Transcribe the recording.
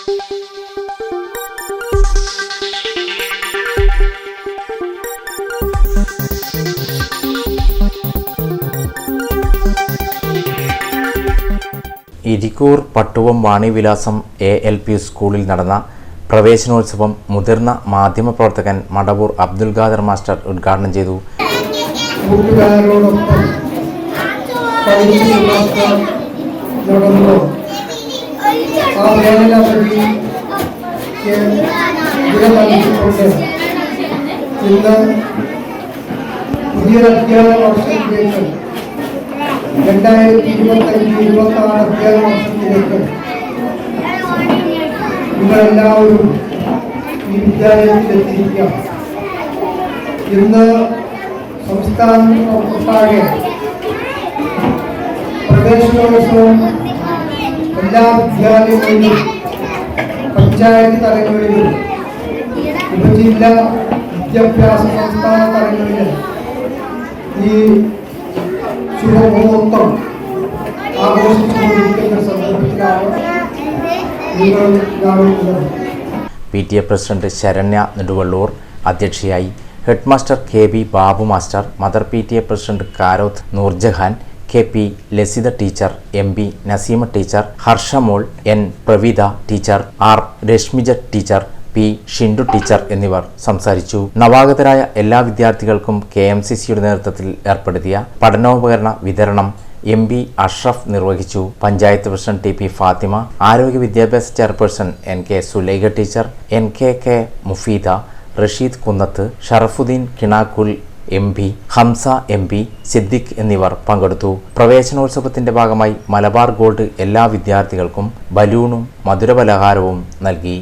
Irikkur Pattuvam Vanivilasam ALP സ്കൂളിൽ നടന്ന പ്രവേശനോത്സവം മുതിർന്ന മാധ്യമപ്രവർത്തകൻ മടവൂർ അബ്ദുൽ ഖാദർ മാസ്റ്റർ ഉദ്ഘാടനം ചെയ്തു. നിങ്ങളെല്ലാവരും ഈ വിദ്യാലയത്തിലെത്തിയിരിക്കാം. ഇന്ന് സംസ്ഥാനമൊട്ടാകെ പ്രവേശനോത്സവം എല്ലാ വിദ്യാലയങ്ങളിലും പഞ്ചായത്ത് തലങ്ങളിലും ഉപജില്ലാ വിദ്യാഭ്യാസ സംസ്ഥാന തലങ്ങളിൽ ഈ ശുഭമുഹൂർത്തം ആഘോഷിച്ചുകൊണ്ടിരിക്കുന്ന സന്ദർഭത്തിലാണ് PTA പ്രസിഡന്റ് ശരണ്യ നെടുവള്ളൂർ അധ്യക്ഷയായി. Head master KB Babu master, mother PTA president Karoth Noorjahan, KP Lasitha teacher, MB Naseema teacher, Harshamol, N Praveetha teacher, R Rashmija teacher, P Shindu teacher എന്നിവർ സംസാരിച്ചു. നവാഗതരായ എല്ലാ വിദ്യാർത്ഥികൾക്കും KMCCയുടെ നേതൃത്വത്തിൽ ഏർപ്പെടുത്തിയ പഠനോപകരണ വിതരണം MB അഷ്റഫ് നിർവഹിച്ചു. പഞ്ചായത്ത് പ്രസിഡന്റ് TP ഫാത്തിമ, ആരോഗ്യ വിദ്യാഭ്യാസ chairperson NK Sulaikha teacher, NKK Mufeeda, Rasheed Kunnath, Sharafuddin Kinakkul MB, Hamza MB, Siddique എന്നിവർ പങ്കെടുത്തു. പ്രവേശനോത്സവത്തിന്റെ ഭാഗമായി മലബാർ ഗോൾഡ് എല്ലാ വിദ്യാർത്ഥികൾക്കും ബലൂണും മധുരപലഹാരവും നൽകി.